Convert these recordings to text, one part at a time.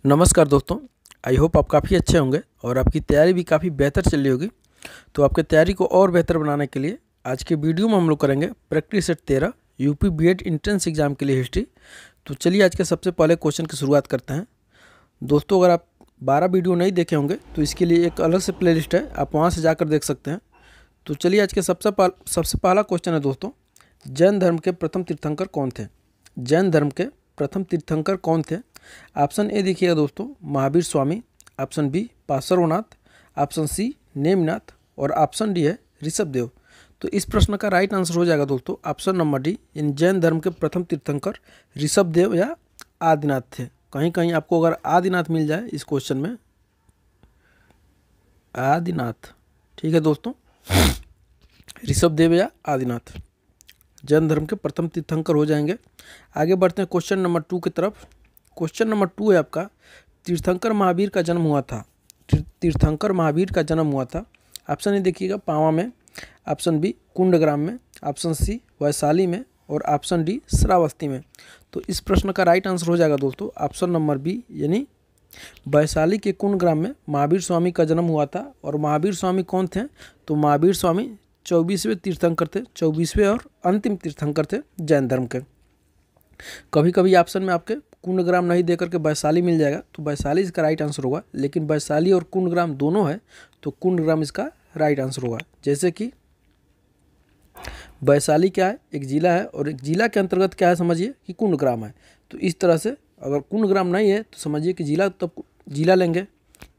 नमस्कार दोस्तों। I hope आप काफ़ी अच्छे होंगे और आपकी तैयारी भी काफ़ी बेहतर चल रही होगी। तो आपके तैयारी को और बेहतर बनाने के लिए आज के वीडियो में हम लोग करेंगे practice set 13 UP BEd entrance exam के लिए हिस्ट्री। तो चलिए आज के सबसे पहले क्वेश्चन की शुरुआत करते हैं। दोस्तों, अगर आप 12 वीडियो नहीं देखे होंगे तो इसके लिए एक अलग से प्ले लिस्ट है, आप वहाँ से जाकर देख सकते हैं। तो चलिए आज के सबसे पहला क्वेश्चन है दोस्तों, जैन धर्म के प्रथम तीर्थंकर कौन थे? जैन धर्म के प्रथम तीर्थंकर कौन थे? ऑप्शन ए देखिएगा दोस्तों, Mahavir Swami. Option B Parshvanath. Option C Neminath और ऑप्शन डी है ऋषभदेव। तो इस प्रश्न का राइट आंसर हो जाएगा दोस्तों ऑप्शन नंबर डी, इन जैन धर्म के प्रथम तीर्थंकर ऋषभदेव या आदिनाथ थे। कहीं कहीं आपको अगर आदिनाथ मिल जाए इस क्वेश्चन में, आदिनाथ, ठीक है दोस्तों, ऋषभदेव या आदिनाथ जैन धर्म के प्रथम तीर्थंकर हो जाएंगे। आगे बढ़ते हैं क्वेश्चन नंबर 2 की तरफ। क्वेश्चन नंबर 2 है आपका, तीर्थंकर महावीर का जन्म हुआ था। तीर्थंकर महावीर का जन्म हुआ था। ऑप्शन ए देखिएगा पावा में। ऑप्शन बी कुंडग्राम में। ऑप्शन सी वैशाली में और ऑप्शन डी श्रावस्ती में। तो इस प्रश्न का राइट आंसर हो जाएगा दोस्तों ऑप्शन नंबर बी, यानी वैशाली के कुंडग्राम में महावीर स्वामी का जन्म हुआ था। और महावीर स्वामी कौन थे? तो महावीर स्वामी 24वें तीर्थंकर थे, 24वें और अंतिम तीर्थंकर थे जैन धर्म के। कभी कभी ऑप्शन में आपके कुंडग्राम नहीं देकर के वैशाली मिल जाएगा, तो वैशाली इसका राइट आंसर होगा। लेकिन वैशाली और कुंडग्राम दोनों है तो कुंडग्राम इसका राइट आंसर होगा। जैसे कि वैशाली क्या है, एक जिला है, और एक जिला के अंतर्गत क्या है समझिए कि कुंडग्राम है। तो इस तरह से अगर कुंडग्राम नहीं है तो समझिए कि जिला, तब जिला लेंगे।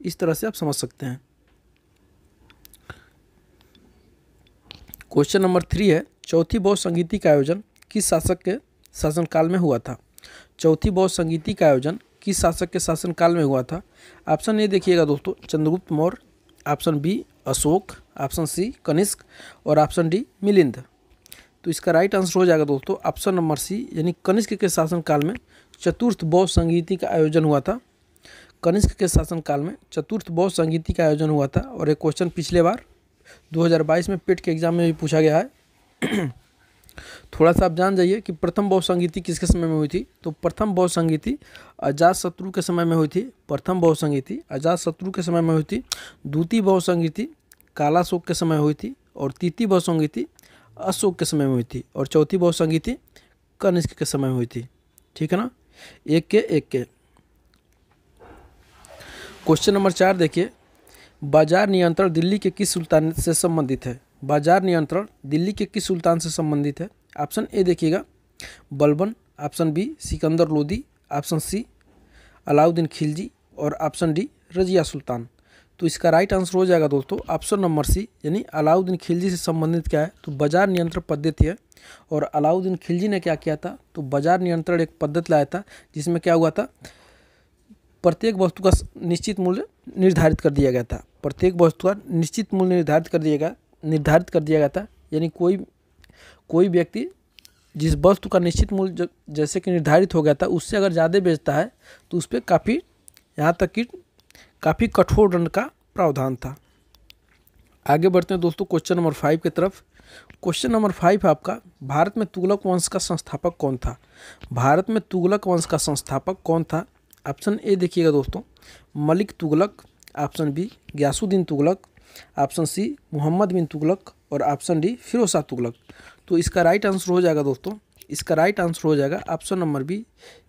इस तरह से आप समझ सकते हैं। क्वेश्चन नंबर 3 है, चौथी बौद्ध संगीति का आयोजन किस शासक के शासनकाल में हुआ था? चौथी बौद्ध संगीति का आयोजन किस शासक के शासनकाल में हुआ था? ऑप्शन ए देखिएगा दोस्तों, Chandragupta Maurya. Option B Ashoka. Option C Kanishka और ऑप्शन डी मिलिंद। तो इसका राइट आंसर हो जाएगा दोस्तों ऑप्शन नंबर सी, यानी कनिष्क के शासनकाल में चतुर्थ बौद्ध संगीति का आयोजन हुआ था। कनिष्क के शासनकाल में चतुर्थ बौद्ध संगीति का आयोजन हुआ था। और एक क्वेश्चन पिछले बार 2022 में पेट के एग्जाम में भी पूछा गया है। थोड़ा सा आप जान जाइए कि प्रथम बौद्ध संगीति किसके समय में हुई थी। तो प्रथम बौद्ध संगीति अजातशत्रु के समय में हुई थी। प्रथम बौद्ध संगीति अजातशत्रु के समय में हुई थी। द्वितीय बौद्ध संगीति कालाशोक के समय हुई थी। और तृतीय बौद्ध संगीति अशोक के समय में हुई थी। और चौथी बौद्ध संगीति कनिष्क के समय में हुई थी। ठीक है ना, एक के। क्वेश्चन नंबर 4 देखिए, बाजार नियंत्रण दिल्ली के किस सुल्तान से संबंधित है? बाजार नियंत्रण दिल्ली के किस सुल्तान से संबंधित है? ऑप्शन ए देखिएगा Balban. Option B Sikandar Lodi. Option C Alauddin Khilji और ऑप्शन डी रजिया सुल्तान। तो इसका राइट आंसर हो जाएगा दोस्तों ऑप्शन नंबर सी, यानी अलाउद्दीन खिलजी से संबंधित क्या है? तो बाजार नियंत्रण पद्धति है। और अलाउद्दीन खिलजी ने क्या किया था? तो बाजार नियंत्रण एक पद्धति लाया था, जिसमें क्या हुआ था, प्रत्येक वस्तु का निश्चित मूल्य निर्धारित कर दिया गया था। प्रत्येक वस्तु का निश्चित मूल्य निर्धारित कर दिया गया था। यानी कोई व्यक्ति जिस वस्तु का निश्चित मूल्य जैसे कि निर्धारित हो गया था, उससे अगर ज़्यादा बेचता है तो उस पर काफ़ी, यहाँ तक कि काफ़ी कठोर दंड का प्रावधान था। आगे बढ़ते हैं दोस्तों क्वेश्चन नंबर 5 की तरफ। क्वेश्चन नंबर 5 है आपका, भारत में तुगलक वंश का संस्थापक कौन था? भारत में तुगलक वंश का संस्थापक कौन था? ऑप्शन ए देखिएगा दोस्तों Malik Tughlaq. Option B Ghiyasuddin Tughlaq. Option C Mohammad bin Tughlaq और ऑप्शन डी फिरोज शाह तुगलक। तो इसका राइट आंसर हो जाएगा दोस्तों, इसका राइट आंसर हो जाएगा ऑप्शन नंबर बी,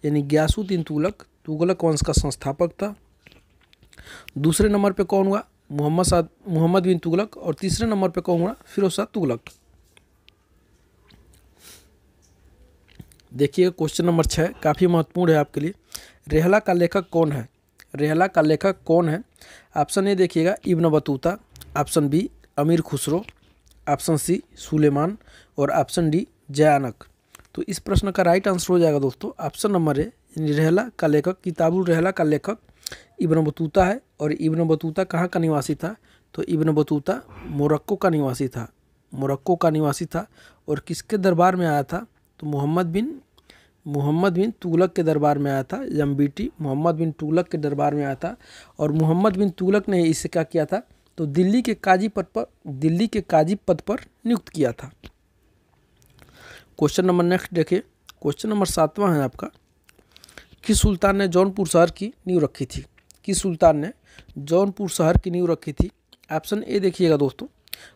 यानी गयासुद्दीन तुगलक तुगलक वंश का संस्थापक था। दूसरे नंबर पे कौन हुआ? मोहम्मद बिन तुगलक। और तीसरे नंबर पे कौन हुआ? फिरोज शाह तुगलक। देखिए क्वेश्चन नंबर 6 काफ़ी महत्वपूर्ण है आपके लिए। रेहला का लेखक कौन है? रेहला का लेखक कौन है? ऑप्शन ए देखिएगा इब्न बतूता। ऑप्शन बी अमीर खुसरो। ऑप्शन सी सुलेमान और ऑप्शन डी जयानक। तो इस प्रश्न का राइट आंसर हो जाएगा दोस्तों ऑप्शन नंबर ए, यानी रेहला का लेखक, किताबुल रेहला का लेखक इब्न बतूता है। और इब्न बतूता कहाँ का निवासी था? तो इब्न बतूता मोरक्को का निवासी था। मोरक्को का निवासी था। और किसके दरबार में आया था? तो मोहम्मद बिन तुगलक के दरबार में आया था। एमबीटी मोहम्मद बिन तुगलक के दरबार में आया था। और मोहम्मद बिन तुगलक ने इसे क्या किया था? तो दिल्ली के काजी पद पर नियुक्त किया था। क्वेश्चन नंबर नेक्स्ट देखिए, क्वेश्चन नंबर 7वां है आपका, किस सुल्तान ने जौनपुर शहर की नींव रखी थी? किस सुल्तान ने जौनपुर शहर की नींव रखी थी? ऑप्शन ए देखिएगा दोस्तों,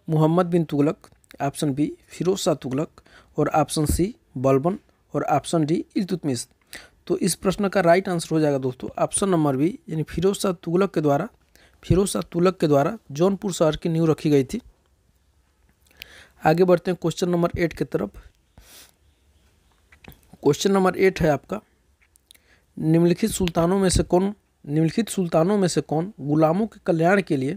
मोहम्मद बिन तुगलक, ऑप्शन बी फिरोज शाह तुगलक, और ऑप्शन सी बलबन, और ऑप्शन डी इल्तुतमिश। तो इस प्रश्न का राइट आंसर हो जाएगा दोस्तों ऑप्शन नंबर बी, यानी फिरोज शाह तुगलक के द्वारा जौनपुर शहर की नींव रखी गई थी। आगे बढ़ते हैं क्वेश्चन नंबर 8 की तरफ। क्वेश्चन नंबर 8 है आपका, निम्नलिखित सुल्तानों में से कौन गुलामों के कल्याण के लिए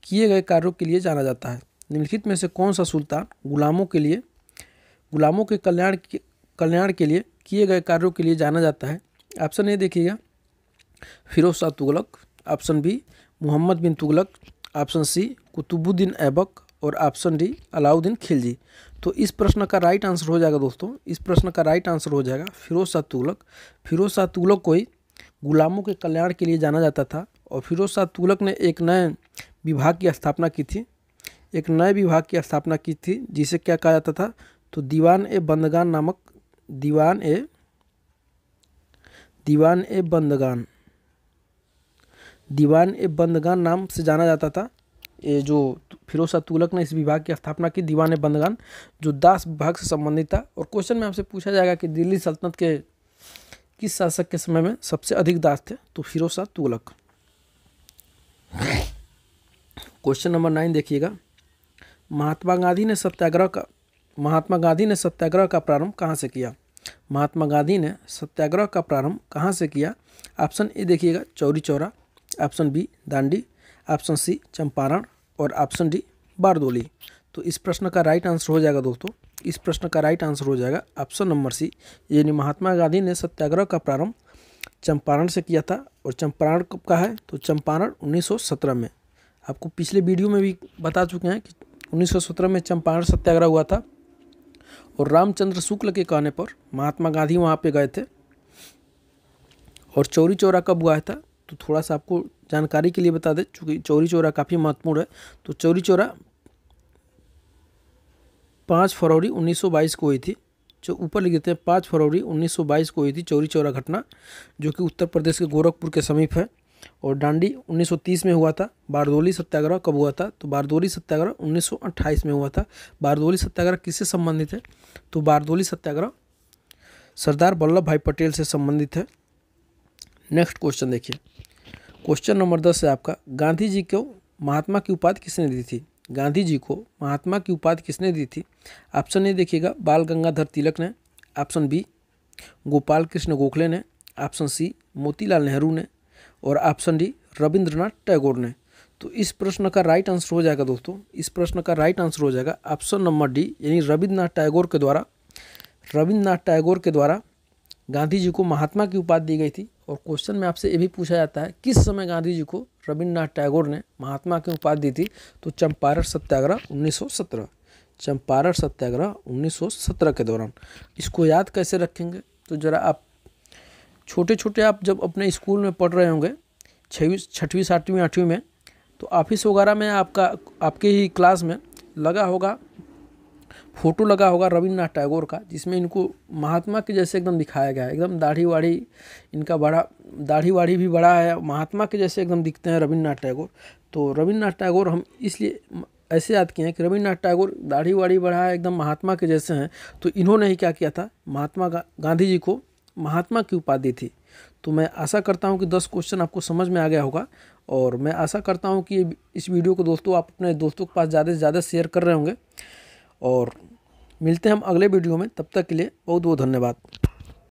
किए गए कार्यों के लिए जाना जाता है? निम्नलिखित में से कौन सा सुल्तान गुलामों के कल्याण के लिए किए गए कार्यों के लिए जाना जाता है? ऑप्शन ए देखिएगा, Firoz Shah Tughlaq, option B Mohammad bin Tughlaq, option सी कुतुबुद्दीन ऐबक, और ऑप्शन डी अलाउद्दीन खिलजी। तो इस प्रश्न का राइट आंसर हो जाएगा दोस्तों, इस प्रश्न का राइट आंसर हो जाएगा फिरोज शाह तुगलक। फिरोज शाह तुगलक को ही गुलामों के कल्याण के लिए जाना जाता था, और फिरोज शाह तुगलक ने एक नए विभाग की स्थापना की थी, जिसे क्या कहा जाता था? तो दीवान ए बंदगान नाम से जाना जाता था। ये जो फिरोज शाह तुगलक ने इस विभाग की स्थापना की, दीवान ए बंदगान, जो दास विभाग से संबंधित था। और क्वेश्चन में आपसे पूछा जाएगा कि दिल्ली सल्तनत के किस शासक के समय में सबसे अधिक दास थे? तो फिरोज शाह तुगलक। क्वेश्चन नंबर 9 देखिएगा, महात्मा गांधी ने सत्याग्रह का प्रारंभ कहाँ से किया? महात्मा गांधी ने सत्याग्रह का प्रारंभ कहाँ से किया? ऑप्शन ए देखिएगा, Chauri Chaura, option B Dandi, option C Champaran, और ऑप्शन डी बारदोली। तो इस प्रश्न का राइट आंसर हो जाएगा दोस्तों, इस प्रश्न का राइट आंसर हो जाएगा ऑप्शन नंबर सी, यानी महात्मा गांधी ने सत्याग्रह का प्रारंभ चंपारण से किया था। और चंपारण कब का है? तो चंपारण 1917 में। आपको पिछले वीडियो में भी बता चुके हैं कि 1917 में चंपारण सत्याग्रह हुआ था, और रामचंद्र शुक्ल के कहने पर महात्मा गांधी वहाँ पे गए थे। और चौरी चौरा कब हुआ था? तो थोड़ा सा आपको जानकारी के लिए बता दें, चूँकि चौरी चौरा काफ़ी महत्वपूर्ण है। तो चौरी चौरा 5 फरवरी 1922 को हुई थी, जो ऊपर लिख देते हैं 5 फरवरी 1922 को हुई थी चौरी चौरा घटना, जो कि उत्तर प्रदेश के गोरखपुर के समीप है। और दांडी 1930 में हुआ था। बारदोली सत्याग्रह कब हुआ था? तो बारदोली सत्याग्रह 1928 में हुआ था। बारदोली सत्याग्रह किससे संबंधित है? तो बारदोली सत्याग्रह सरदार वल्लभ भाई पटेल से संबंधित है। नेक्स्ट क्वेश्चन देखिए, क्वेश्चन नंबर 10 है आपका, गांधी जी को महात्मा की उपाधि किसने दी थी? गांधी जी को महात्मा की उपाधि किसने दी थी? ऑप्शन ए देखिएगा, बाल गंगाधर तिलक ने, ऑप्शन बी गोपाल कृष्ण गोखले ने, ऑप्शन सी मोतीलाल नेहरू ने, और ऑप्शन डी रविंद्रनाथ टैगोर ने। तो इस प्रश्न का राइट आंसर हो जाएगा दोस्तों, इस प्रश्न का राइट आंसर हो जाएगा ऑप्शन नंबर डी, यानी रविंद्रनाथ टैगोर के द्वारा गांधी जी को महात्मा की उपाधि दी गई थी। और क्वेश्चन में आपसे ये भी पूछा जाता है, किस समय गांधी जी को रविंद्रनाथ टैगोर ने महात्मा की उपाधि दी थी? तो चंपारण सत्याग्रह 1917, चंपारण सत्याग्रह 1917 के दौरान। इसको याद कैसे रखेंगे? तो ज़रा आप छोटे आप जब अपने स्कूल में पढ़ रहे होंगे, 6वीं 7वीं 8वीं में, तो ऑफिस वगैरह में आपके ही क्लास में लगा होगा, फोटो लगा होगा रविंद्रनाथ टैगोर का, जिसमें इनको महात्मा के जैसे एकदम दिखाया गया है। एकदम दाढ़ी वाढ़ी भी बड़ा है, महात्मा के जैसे एकदम दिखते हैं रविंद्रनाथ टैगोर। तो रविंद्रनाथ टैगोर हम इसलिए ऐसे याद किए हैं कि रविंद्रनाथ टैगोर दाढ़ी वाढ़ी बड़ा है, एकदम महात्मा के जैसे हैं। तो इन्होंने ही क्या किया था, महात्मा गांधी जी को महात्मा की उपाधि थी। तो मैं आशा करता हूं कि 10 क्वेश्चन आपको समझ में आ गया होगा, और मैं आशा करता हूं कि इस वीडियो को दोस्तों आप अपने दोस्तों के पास ज़्यादा से ज़्यादा शेयर कर रहे होंगे। और मिलते हैं हम अगले वीडियो में, तब तक के लिए बहुत बहुत धन्यवाद।